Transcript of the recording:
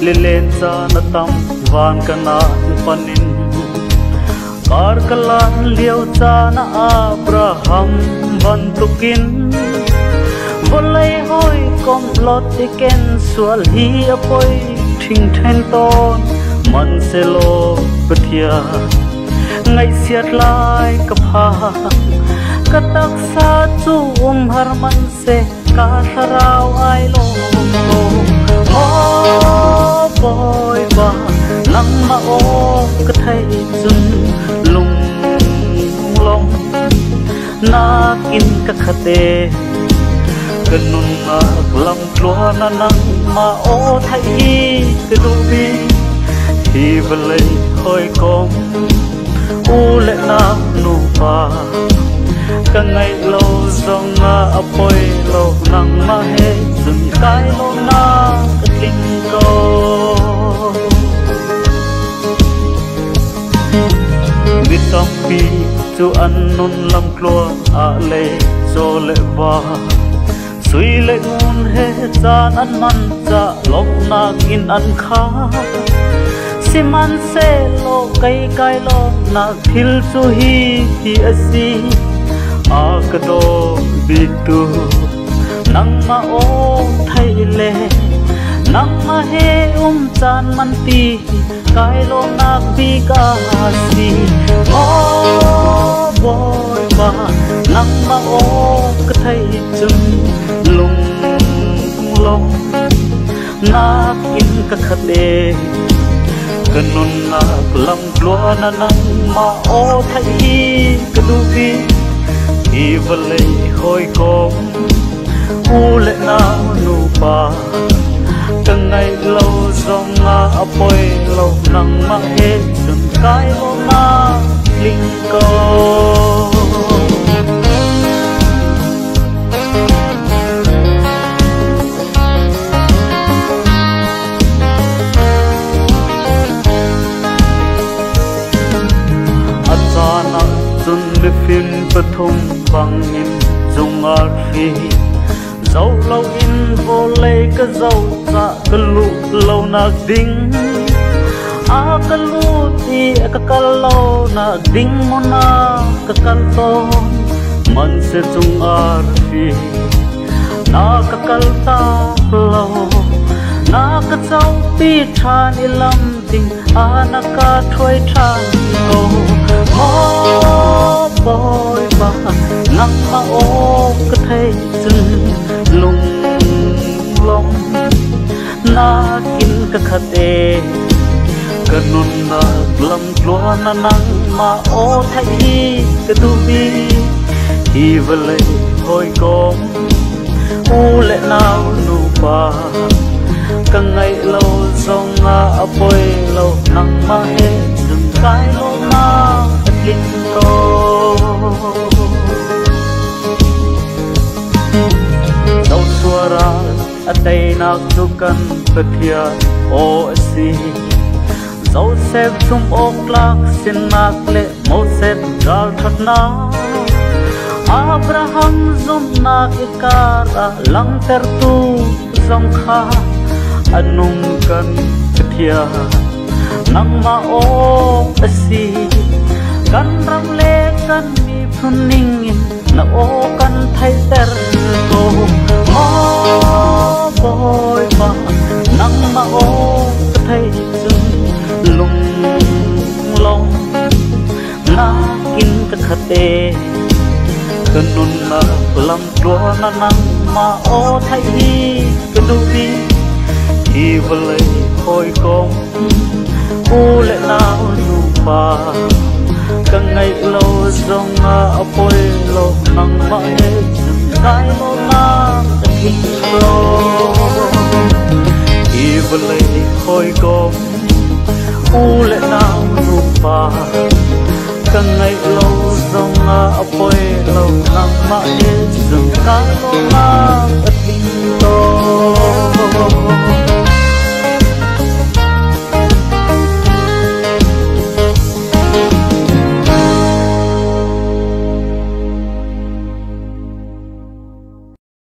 Lilen sa natam van kana panin kar kalan liau cha na Abraham bantukin volai hoi kom lot iken sual hi apoi thing then ton man selo pathia ngai siat lai ka pha katak sa chu har man se ka tharau ai lo boy ba nang ma o ka thai chun lung long na kin ka khate kanun na lam tlua na nang ma o thai ka du bi hi velai hoi kom u le na nu pa ka ngai lo zong na apoi lo nang ma he chun kai lo na ka ting ko mi tong pi chu an nun lam klua a le zo le wa sui le ngun he chan an man cha lok na kin an kha siman se lo kai kai lo na thil chu hi asi a ka do bi tu nang ma o thai le nang ma he chan man ti kai lo na pi ka si o boy ba nang ma o ka thai chung lung long na kin ka khate kanun na lam lua na nang ma o thai ka du bi i velai hoi kom u le na nu pa ka ngai lo zong a apoi lo nang ma he chun kai lo na ling ko achana chun le fin pathum bang in jung ar phi dâu lâu in vô lê cái dâu dạ cái lụ lâu na ding a cái lụ thì cái lâu na ding mona cái ton man se chung ar phi na cái ta lâu na cái dâu pi than ilam ding a na ka thoi than go mo boy ba nang ma o cái thai chung lung long na kin ka khate kanun na lam tlua na nang ma o thai ka du bi hi velai hoi kom u le nau nu pa ka ngai lo zong a apoi lo nang ma he chung kai lo na kin ko suara atai nak tukan petia o si dấu xếp zum ok lak sin nak le Moses gal that na Abraham zum nak ikara lang ter tu zong kha anung kan petia nang ma o si kan rang le kan mi pruning na o kan thai ter ko boy ba nang ma o thai chung lung long na kin ka khate kanun na lam tlua na nang ma o thai ka du bi i velai hoi kom u le nau nu pa ka ngai lo zong a apoi lo nang ma he kai lo na lo i velai hoi kom u le nau nu pa ka ngai lo zong a apoi lo nang ma he kai lo na lo